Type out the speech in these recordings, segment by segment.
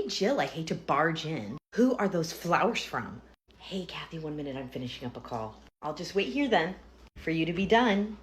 Jill, I hate to barge in. Who are those flowers from? Hey, Kathy, 1 minute. I'm finishing up a call. I'll just wait here then for you to be done.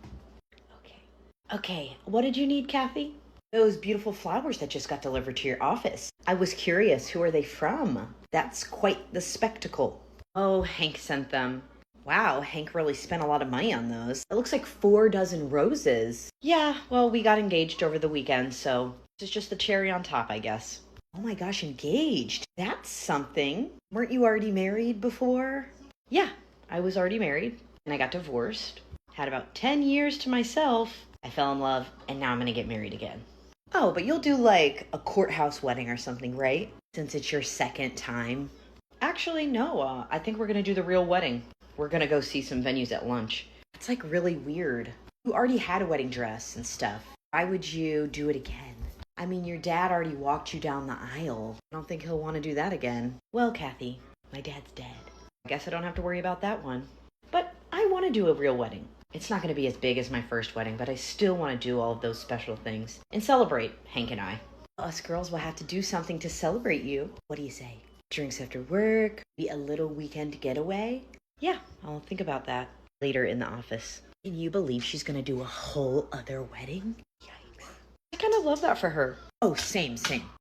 Okay, what did you need, Kathy? Those beautiful flowers that just got delivered to your office. I was curious, who are they from? That's quite the spectacle. Oh, Hank sent them. Wow, Hank really spent a lot of money on those. It looks like 4 dozen roses. Yeah, well, we got engaged over the weekend, so this is just the cherry on top, I guess. Oh my gosh, engaged. That's something. Weren't you already married before? Yeah, I was already married, and I got divorced. Had about 10 years to myself. I fell in love, and now I'm gonna get married again. Oh, but you'll do like a courthouse wedding or something, right? Since it's your second time. Actually, no, I think we're gonna do the real wedding. We're gonna go see some venues at lunch. It's like really weird. You already had a wedding dress and stuff. Why would you do it again? I mean, your dad already walked you down the aisle. I don't think he'll want to do that again. Well, Kathy, my dad's dead. I guess I don't have to worry about that one. But I want to do a real wedding. It's not going to be as big as my first wedding, but I still want to do all of those special things and celebrate Hank and I. Us girls will have to do something to celebrate you. What do you say? Drinks after work? Be a little weekend getaway? Yeah, I'll think about that later in the office. Can you believe she's going to do a whole other wedding? Yikes. I kind of love that for her. Oh, same.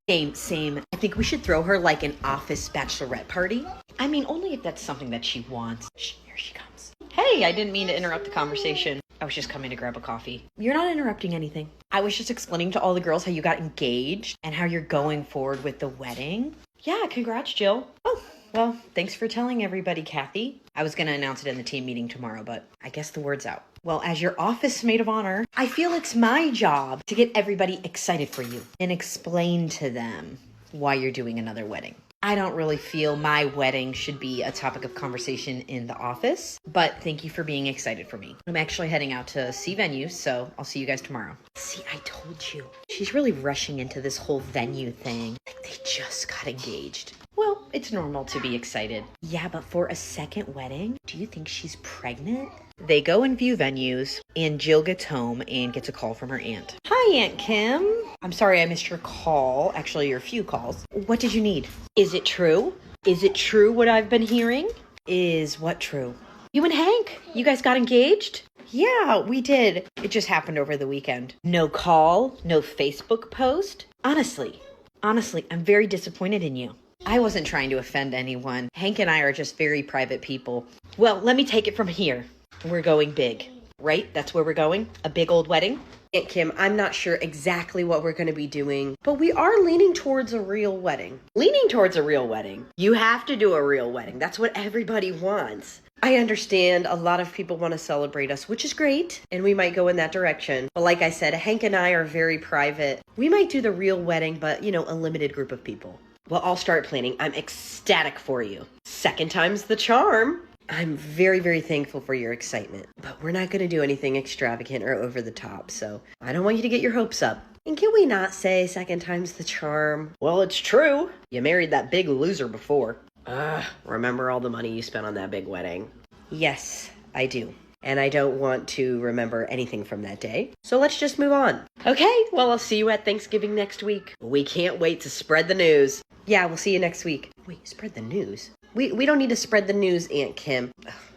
I think we should throw her like an office bachelorette party. I mean, only if that's something that she wants. Shh, here she comes. Hey, I didn't mean to interrupt the conversation. I was just coming to grab a coffee. You're not interrupting anything. I was just explaining to all the girls how you got engaged and how you're going forward with the wedding. Yeah, congrats, Jill. Oh, well, thanks for telling everybody, Kathy. I was going to announce it in the team meeting tomorrow, but I guess the word's out. Well, as your office maid of honor, I feel it's my job to get everybody excited for you and explain to them why you're doing another wedding. I don't really feel my wedding should be a topic of conversation in the office, but thank you for being excited for me. I'm actually heading out to see venues, so I'll see you guys tomorrow. See, I told you. She's really rushing into this whole venue thing. Like they just got engaged. Well, it's normal to be excited. Yeah, but for a second wedding, do you think she's pregnant? They go and view venues, and Jill gets home and gets a call from her aunt. Hi, Aunt Kim. I'm sorry I missed your call. Actually, your few calls. What did you need? Is it true? Is it true what I've been hearing? Is what true? You and Hank, you guys got engaged? Yeah, we did. It just happened over the weekend. No call, no Facebook post. Honestly, I'm very disappointed in you. I wasn't trying to offend anyone. Hank and I are just very private people. Well, let me take it from here. We're going big, right? That's where we're going? A big old wedding? Aunt Kim, I'm not sure exactly what we're going to be doing, but we are leaning towards a real wedding. Leaning towards a real wedding? You have to do a real wedding. That's what everybody wants. I understand a lot of people want to celebrate us, which is great, and we might go in that direction. But like I said, Hank and I are very private. We might do the real wedding, but, a limited group of people. Well, I'll start planning. I'm ecstatic for you. Second time's the charm. I'm very, very thankful for your excitement, but we're not going to do anything extravagant or over the top, so I don't want you to get your hopes up. And can we not say second time's the charm? Well, it's true. You married that big loser before. Remember all the money you spent on that big wedding? Yes, I do. And I don't want to remember anything from that day. So let's just move on. Okay, well, I'll see you at Thanksgiving next week. We can't wait to spread the news. Yeah, we'll see you next week. Wait, spread the news? We don't need to spread the news, Aunt Kim.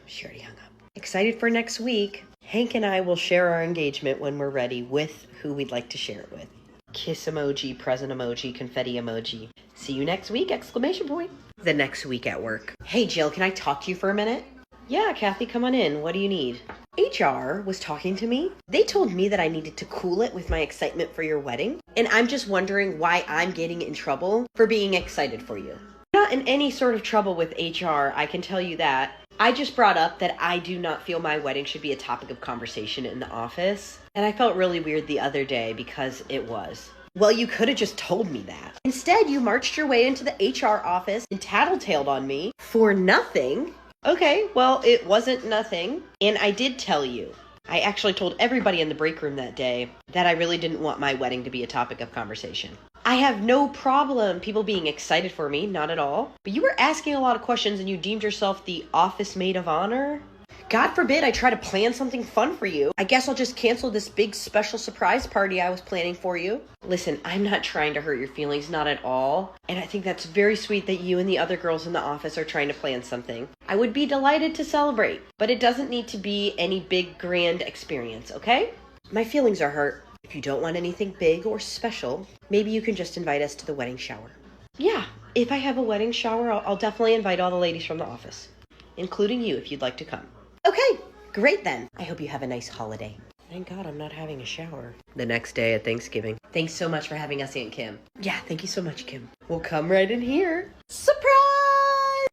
She already hung up. Excited for next week. Hank and I will share our engagement when we're ready with who we'd like to share it with. Kiss emoji, present emoji, confetti emoji. See you next week, exclamation point. The next week at work. Hey, Jill, can I talk to you for a minute? Yeah, Kathy, come on in. What do you need? HR was talking to me. They told me that I needed to cool it with my excitement for your wedding. And I'm just wondering why I'm getting in trouble for being excited for you. Not in any sort of trouble with HR, I can tell you that. I just brought up that I do not feel my wedding should be a topic of conversation in the office. And I felt really weird the other day because it was. Well, you could have just told me that. Instead, you marched your way into the HR office and tattletaled on me for nothing. Okay, well, it wasn't nothing. And I did tell you. I actually told everybody in the break room that day that I really didn't want my wedding to be a topic of conversation. I have no problem people being excited for me, not at all. But you were asking a lot of questions and you deemed yourself the office maid of honor? God forbid I try to plan something fun for you. I guess I'll just cancel this big special surprise party I was planning for you. Listen, I'm not trying to hurt your feelings, not at all. And I think that's very sweet that you and the other girls in the office are trying to plan something. I would be delighted to celebrate, but it doesn't need to be any big grand experience, okay? My feelings are hurt. If you don't want anything big or special, maybe you can just invite us to the wedding shower. Yeah, if I have a wedding shower, I'll definitely invite all the ladies from the office, including you if you'd like to come. Okay, great then. I hope you have a nice holiday. Thank God I'm not having a shower. The next day at Thanksgiving. Thanks so much for having us, Aunt Kim. Yeah, thank you so much, Kim. We'll come right in here. Surprise!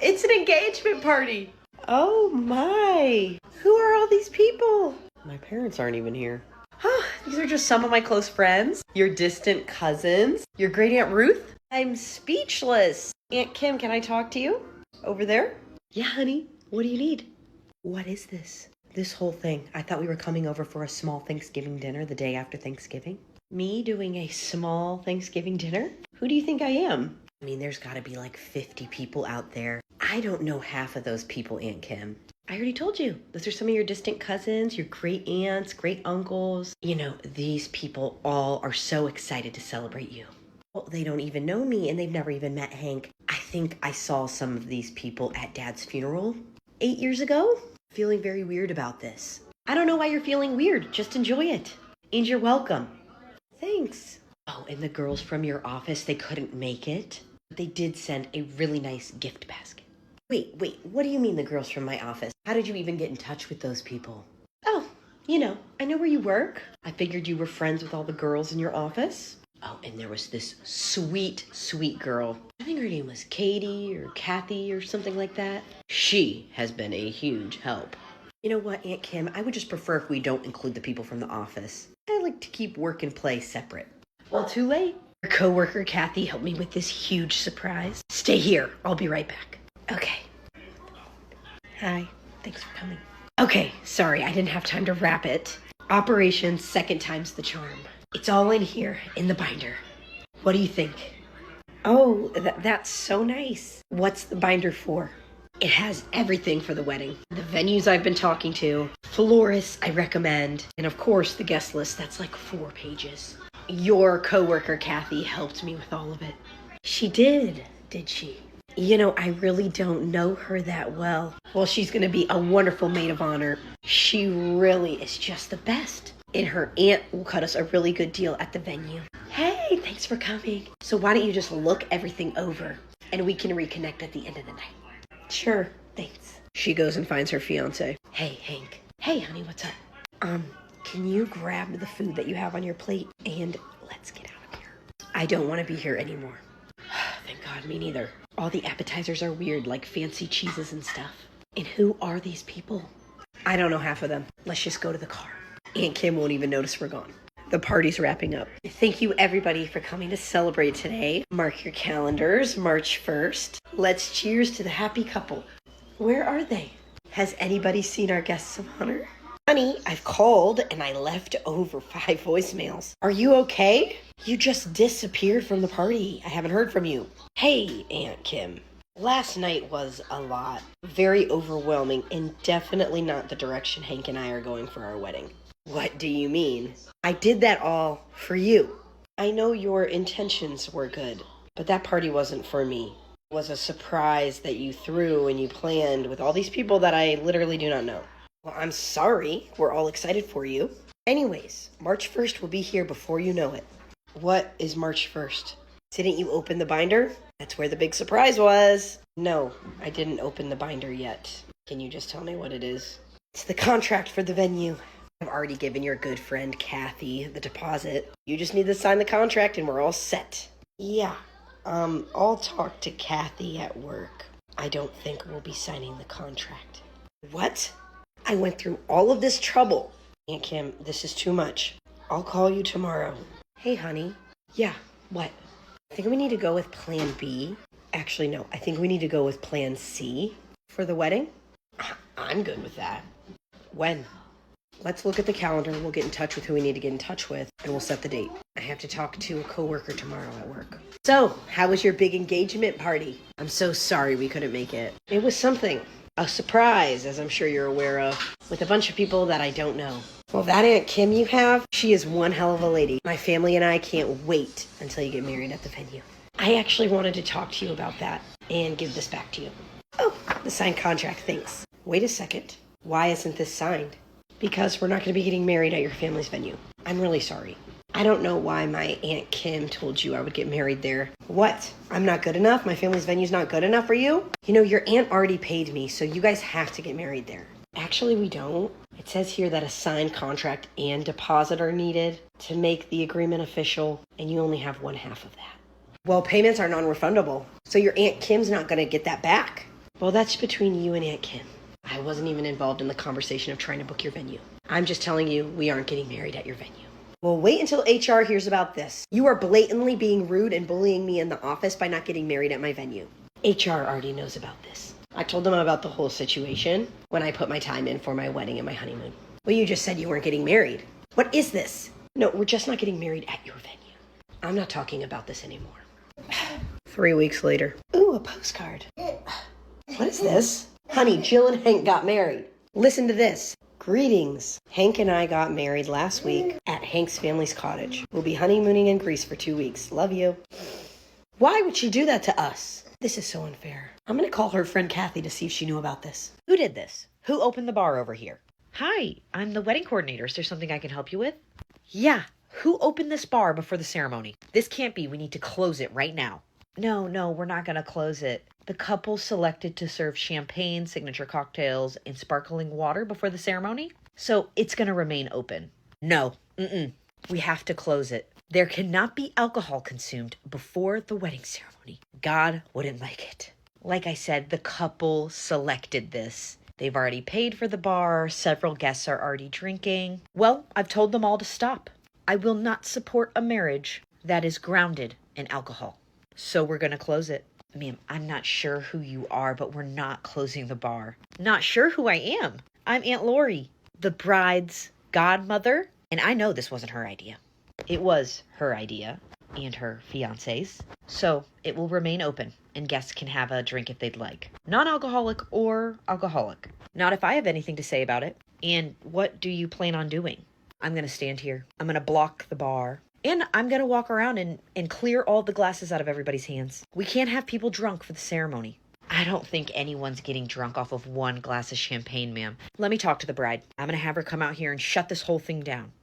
It's an engagement party. Oh my. Who are all these people? My parents aren't even here. Huh, these are just some of my close friends. Your distant cousins. Your great Aunt Ruth. I'm speechless. Aunt Kim, can I talk to you? Over there? Yeah, honey. What do you need? What is this? This whole thing. I thought we were coming over for a small Thanksgiving dinner the day after Thanksgiving. Me doing a small Thanksgiving dinner? Who do you think I am? I mean, there's got to be like 50 people out there. I don't know half of those people, Aunt Kim. I already told you. Those are some of your distant cousins, your great aunts, great uncles. You know, these people all are so excited to celebrate you. Well, they don't even know me and they've never even met Hank. I think I saw some of these people at Dad's funeral 8 years ago. Feeling very weird about this. I don't know why you're feeling weird. Just enjoy it. And you're welcome. Thanks. Oh, and the girls from your office, they couldn't make it. But they did send a really nice gift basket. Wait, what do you mean the girls from my office? How did you even get in touch with those people? Oh, you know, I know where you work. I figured you were friends with all the girls in your office. Oh, and there was this sweet, sweet girl. I think her name was Katie or Kathy or something like that. She has been a huge help. You know what, Aunt Kim? I would just prefer if we don't include the people from the office. I like to keep work and play separate. Well, too late. Your coworker Kathy helped me with this huge surprise. Stay here. I'll be right back. Okay. Hi. Thanks for coming. Okay, sorry, I didn't have time to wrap it. Operation second time's the charm. It's all in here, in the binder. What do you think? Oh, that's so nice. What's the binder for? It has everything for the wedding. The venues I've been talking to, florists I recommend, and of course the guest list, that's like 4 pages. Your coworker Kathy helped me with all of it. She did she? You know, I really don't know her that well. Well, she's gonna be a wonderful maid of honor. She really is just the best. And her aunt will cut us a really good deal at the venue. Hey, thanks for coming. So why don't you just look everything over and we can reconnect at the end of the night. Sure, thanks. She goes and finds her fiance. Hey, Hank. Hey, honey, what's up? Can you grab the food that you have on your plate and let's get out of here. I don't want to be here anymore. Thank God, me neither. All the appetizers are weird, like fancy cheeses and stuff. And who are these people? I don't know half of them. Let's just go to the car. Aunt Kim won't even notice we're gone. The party's wrapping up. Thank you everybody for coming to celebrate today. Mark your calendars, March 1st. Let's cheers to the happy couple. Where are they? Has anybody seen our guests of honor? Honey, I've called and I left over 5 voicemails. Are you okay? You just disappeared from the party. I haven't heard from you. Hey, Aunt Kim. Last night was a lot. Very overwhelming and definitely not the direction Hank and I are going for our wedding. What do you mean? I did that all for you. I know your intentions were good, but that party wasn't for me. It was a surprise that you threw and you planned with all these people that I literally do not know. Well, I'm sorry. We're all excited for you. Anyways, March 1st will be here before you know it. What is March 1st? Didn't you open the binder? That's where the big surprise was. No, I didn't open the binder yet. Can you just tell me what it is? It's the contract for the venue. I've already given your good friend Kathy the deposit. You just need to sign the contract and we're all set. Yeah, I'll talk to Kathy at work. I don't think we'll be signing the contract. What? I went through all of this trouble. Aunt Kim, this is too much. I'll call you tomorrow. Hey, honey. Yeah, what? I think we need to go with plan B. Actually, no, I think we need to go with plan C for the wedding. I'm good with that. When? Let's look at the calendar. We'll get in touch with who we need to get in touch with, and we'll set the date. I have to talk to a coworker tomorrow at work. So, how was your big engagement party? I'm so sorry we couldn't make it. It was something. A surprise, as I'm sure you're aware of, with a bunch of people that I don't know. Well, that Aunt Kim you have, she is one hell of a lady. My family and I can't wait until you get married at the venue. I actually wanted to talk to you about that and give this back to you. Oh, the signed contract, thanks. Wait a second. Why isn't this signed? Because we're not going to be getting married at your family's venue. I'm really sorry. I don't know why my Aunt Kim told you I would get married there. What? I'm not good enough? My family's venue's not good enough for you? You know, your aunt already paid me, so you guys have to get married there. Actually, we don't. It says here that a signed contract and deposit are needed to make the agreement official, and you only have one half of that. Well, payments are non-refundable, so your Aunt Kim's not going to get that back. Well, that's between you and Aunt Kim. I wasn't even involved in the conversation of trying to book your venue. I'm just telling you, we aren't getting married at your venue. Well, wait until HR hears about this. You are blatantly being rude and bullying me in the office by not getting married at my venue. HR already knows about this. I told them about the whole situation when I put my time in for my wedding and my honeymoon. Well, you just said you weren't getting married. What is this? No, we're just not getting married at your venue. I'm not talking about this anymore. 3 weeks later. Ooh, a postcard. What is this? Honey, Jill and Hank got married. Listen to this. Greetings. Hank and I got married last week at Hank's family's cottage. We'll be honeymooning in Greece for 2 weeks. Love you. Why would she do that to us? This is so unfair. I'm going to call her friend Kathy to see if she knew about this. Who did this? Who opened the bar over here? Hi, I'm the wedding coordinator. Is there something I can help you with? Yeah, who opened this bar before the ceremony? This can't be. We need to close it right now. No, we're not going to close it. The couple selected to serve champagne, signature cocktails, and sparkling water before the ceremony, so it's going to remain open. No, we have to close it. There cannot be alcohol consumed before the wedding ceremony. God wouldn't like it. Like I said, the couple selected this. They've already paid for the bar. Several guests are already drinking. Well, I've told them all to stop. I will not support a marriage that is grounded in alcohol. So we're going to close it. Ma'am, I'm not sure who you are, but we're not closing the bar. Not sure who I am. I'm Aunt Lori, the bride's godmother. And I know this wasn't her idea. It was her idea and her fiance's. So it will remain open and guests can have a drink if they'd like. Non-alcoholic or alcoholic. Not if I have anything to say about it. And what do you plan on doing? I'm going to stand here. I'm going to block the bar. And I'm going to walk around and clear all the glasses out of everybody's hands. We can't have people drunk for the ceremony. I don't think anyone's getting drunk off of one glass of champagne, ma'am. Let me talk to the bride. I'm going to have her come out here and shut this whole thing down.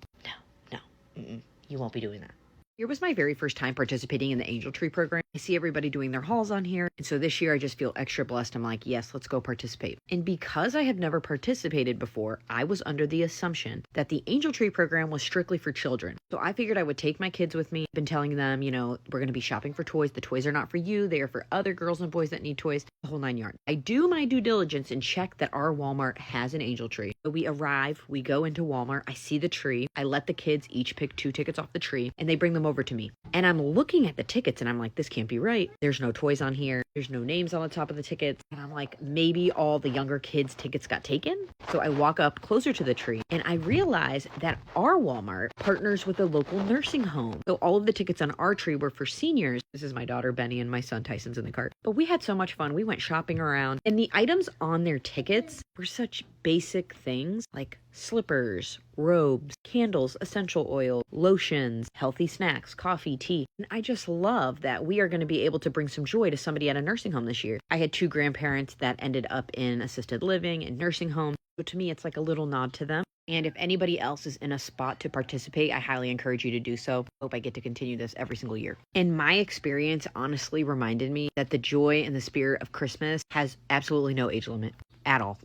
No. You won't be doing that. Here was my very first time participating in the Angel Tree program. I see everybody doing their hauls on here. And so this year I just feel extra blessed. I'm like, yes, let's go participate. And because I have never participated before, I was under the assumption that the Angel Tree program was strictly for children. So I figured I would take my kids with me. I've been telling them, we're going to be shopping for toys. The toys are not for you. They are for other girls and boys that need toys. The whole 9 yards. I do my due diligence and check that our Walmart has an Angel Tree. So we arrive, we go into Walmart. I see the tree. I let the kids each pick 2 tickets off the tree and they bring them over to me. And I'm looking at the tickets and I'm like, this can't be right. There's no toys on here. There's no names on the top of the tickets. And I'm like, maybe all the younger kids' tickets got taken. So I walk up closer to the tree and I realize that our Walmart partners with a local nursing home. So all of the tickets on our tree were for seniors. This is my daughter, Benny, and my son, Tyson's in the cart. But we had so much fun. We went shopping around and the items on their tickets were such basic things like slippers, robes, candles, essential oil, lotions, healthy snacks, coffee, tea. And I just love that we are going to be able to bring some joy to somebody at a nursing home this year. I had 2 grandparents that ended up in assisted living and nursing homes. So to me, it's like a little nod to them. And if anybody else is in a spot to participate, I highly encourage you to do so. Hope I get to continue this every single year. And my experience honestly reminded me that the joy and the spirit of Christmas has absolutely no age limit at all.